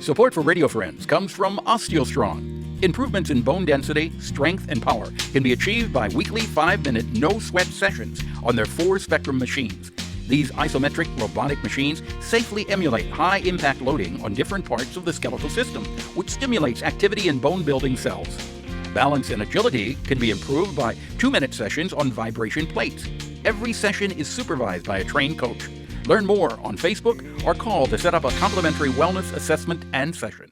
Support for Radio Friends comes from OsteoStrong. Improvements in bone density, strength, and power can be achieved by weekly 5-minute no-sweat sessions on their 4-spectrum machines. These isometric robotic machines safely emulate high-impact loading on different parts of the skeletal system, which stimulates activity in bone-building cells. Balance and agility can be improved by 2-minute sessions on vibration plates. Every session is supervised by a trained coach. Learn more on Facebook or call to set up a complimentary wellness assessment and session.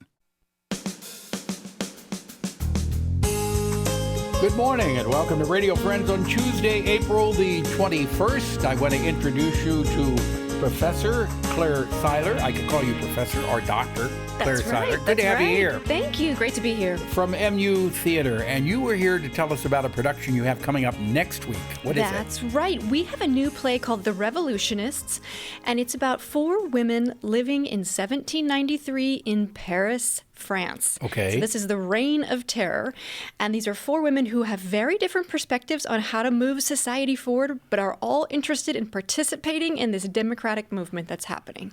Good morning and welcome to Radio Friends on Tuesday, April the 21st. I want to introduce you to Professor Claire Syler. I could call you Professor or Doctor Claire Syler. Good to have you here. Thank you. Great to be here. From MU Theater. And you were here to tell us about a production you have coming up next week. What is it? That's right. We have a new play called The Revolutionists, and it's about 4 women living in 1793 in Paris, France. Okay. So this is the Reign of Terror, and these are 4 women who have very different perspectives on how to move society forward, but are all interested in participating in this democratic movement that's happening.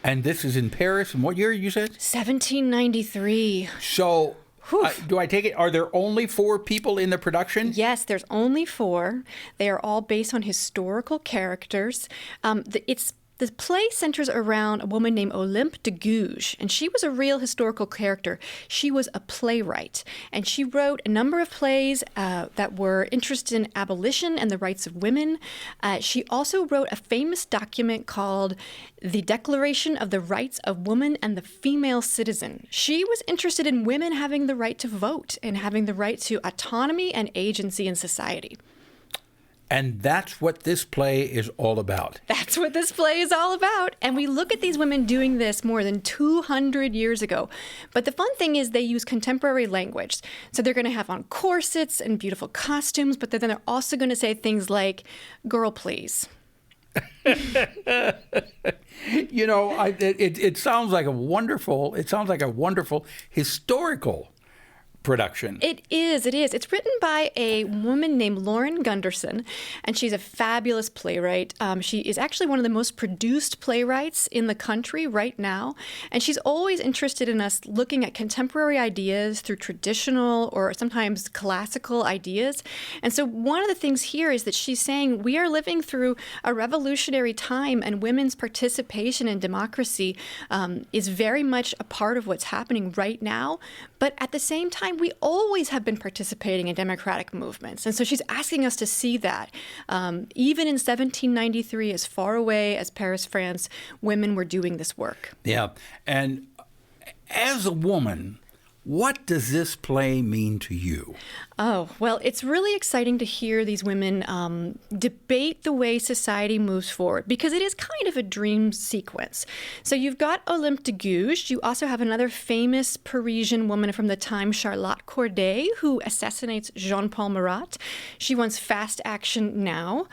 And this is in Paris. And what year you said? 1793. So, do I take it, are there only 4 people in the production? Yes, there's only 4. They are all based on historical characters. The play centers around a woman named Olympe de Gouges, and she was a real historical character. She was a playwright, and she wrote a number of plays that were interested in abolition and the rights of women. She also wrote a famous document called The Declaration of the Rights of Woman and the Female Citizen. She was interested in women having the right to vote and having the right to autonomy and agency in society. And that's what this play is all about. That's what this play is all about. And we look at these women doing this more than 200 years ago. But the fun thing is they use contemporary language. So they're going to have on corsets and beautiful costumes, but then they're also going to say things like, "Girl, please." You know, it sounds like a wonderful historical production. It is. It's written by a woman named Lauren Gunderson, and she's a fabulous playwright. She is actually one of the most produced playwrights in the country right now, and she's always interested in us looking at contemporary ideas through traditional or sometimes classical ideas. And so one of the things here is that she's saying we are living through a revolutionary time, and women's participation in democracy is very much a part of what's happening right now. But at the same time, we always have been participating in democratic movements. And so she's asking us to see that. Even in 1793, as far away as Paris, France, women were doing this work. Yeah. And as a woman, what does this play mean to you? Oh, well, it's really exciting to hear these women debate the way society moves forward, because it is kind of a dream sequence. So you've got Olympe de Gouges. You also have another famous Parisian woman from the time, Charlotte Corday, who assassinates Jean-Paul Marat. She wants fast action now.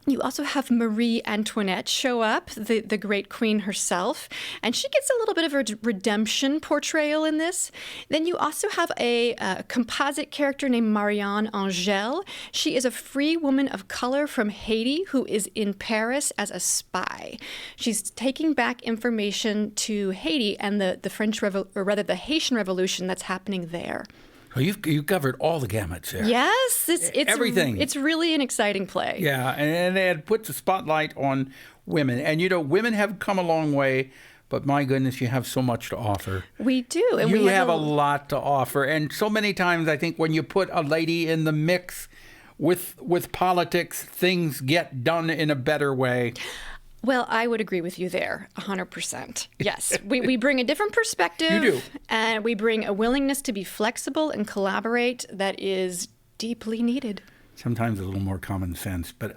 You also have Marie Antoinette show up, the great queen herself, and she gets a little bit of a redemption portrayal in this. Then you also have a composite character named Marianne Angèle. She is a free woman of color from Haiti who is in Paris as a spy. She's taking back information to Haiti and the Haitian Revolution that's happening there. Well, you've covered all the gamuts there. Yes, it's everything. It's really an exciting play. Yeah, and it puts a spotlight on women. And, you know, women have come a long way, but my goodness, you have so much to offer. We do. And you have a lot to offer. And so many times I think when you put a lady in the mix with politics, things get done in a better way. Well, I would agree with you there, 100%. Yes, we bring a different perspective. You do. And we bring a willingness to be flexible and collaborate that is deeply needed. Sometimes a little more common sense, but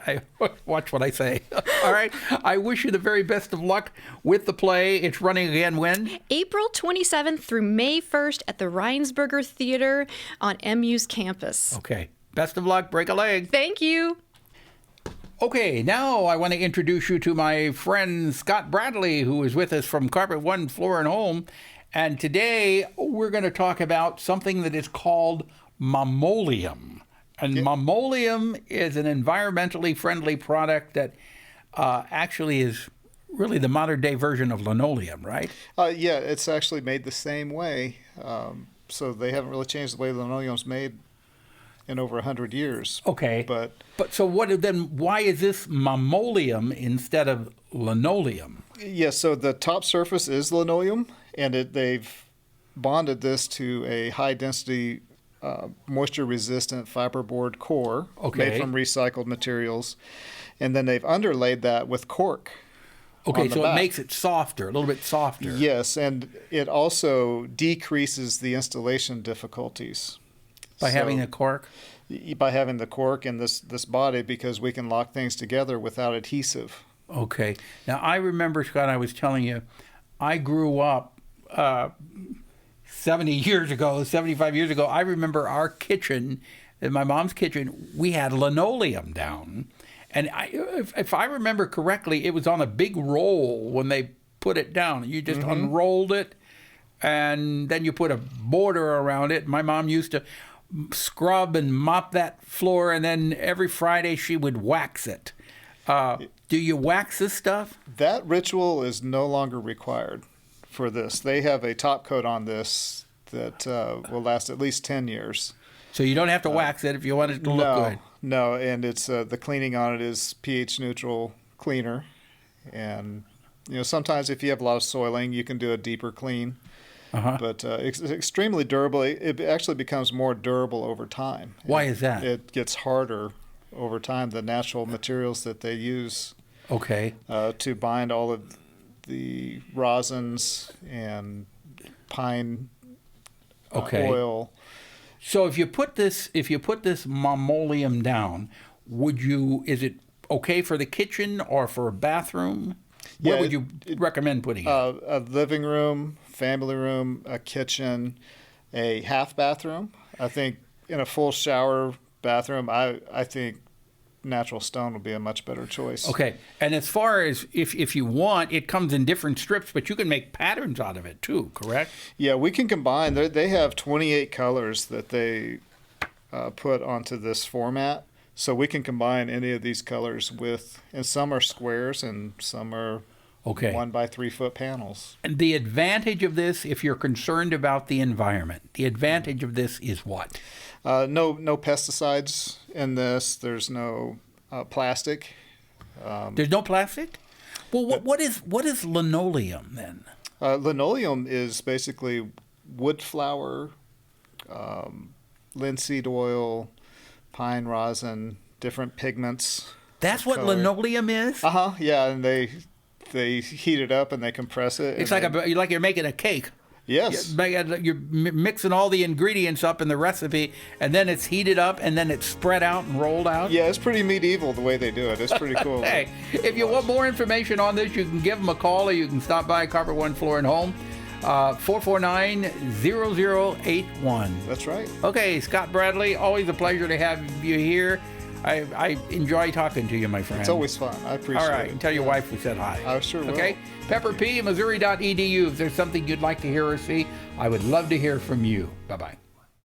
watch what I say. All right. I wish you the very best of luck with the play. It's running again when? April 27th through May 1st at the Reinsberger Theater on MU's campus. Okay. Best of luck. Break a leg. Thank you. Okay, now I want to introduce you to my friend Scott Bradley, who is with us from Carpet One Floor and Home. And today we're going to talk about something that is called Marmoleum. And Marmoleum is an environmentally friendly product that actually is really the modern day version of linoleum, right? Yeah, it's actually made the same way. So they haven't really changed the way linoleum's made in over 100 years. Okay. But so why is this Marmoleum instead of linoleum? yeah, so the top surface is linoleum, and they've bonded this to a high density moisture resistant fiberboard core made from recycled materials, and then they've underlaid that with cork. Okay, so it makes it softer, a little bit softer. Yes, and it also decreases the installation difficulties. By having a cork? By having the cork in this body, because we can lock things together without adhesive. Okay. Now, I remember, Scott, I was telling you, I grew up 70 years ago, 75 years ago. I remember our kitchen, in my mom's kitchen, we had linoleum down. And if I remember correctly, it was on a big roll when they put it down. You just unrolled it, and then you put a border around it. My mom used to scrub and mop that floor, and then every Friday she would wax it. Do you wax this stuff? That ritual is no longer required for this. They have a top coat on this that will last at least 10 years. So you don't have to wax it if you want it to look good. No, and it's the cleaning on it is pH neutral cleaner, and sometimes if you have a lot of soiling, you can do a deeper clean. But it's extremely durable. It actually becomes more durable over time. Why is that? It gets harder over time. The natural materials that they use to bind all of the rosins and pine oil. So if you put this Marmoleum down, is it okay for the kitchen or for a bathroom? Where would you recommend putting it? A living room, family room, a kitchen, a half bathroom. I think in a full shower bathroom, I think natural stone would be a much better choice. Okay, and as far as if you want, it comes in different strips, but you can make patterns out of it too, correct? Yeah, we can combine. They have 28 colors that they put onto this format. So we can combine any of these colors and some are squares and some are 1 by 3 foot panels. And the advantage of this, if you're concerned about the environment, the advantage of this is what? No pesticides in this. There's no plastic. There's no plastic? Well, what is linoleum then? Linoleum is basically wood flour, linseed oil, pine rosin, different pigments. That's what linoleum is? Yeah, and they heat it up and they compress it. It's like you're making a cake. Yes. You're mixing all the ingredients up in the recipe, and then it's heated up, and then it's spread out and rolled out. Yeah, it's pretty medieval the way they do it. It's pretty cool. Hey, if you want more information on this, you can give them a call, or you can stop by Carpet One Floor and Home, 449-0081. That's right. Okay, Scott Bradley, always a pleasure to have you here. I enjoy talking to you, my friend. It's always fun. I appreciate it. All right, and tell your wife we said hi. I sure will. Okay? PepperP, Missouri.edu. If there's something you'd like to hear or see, I would love to hear from you. Bye-bye.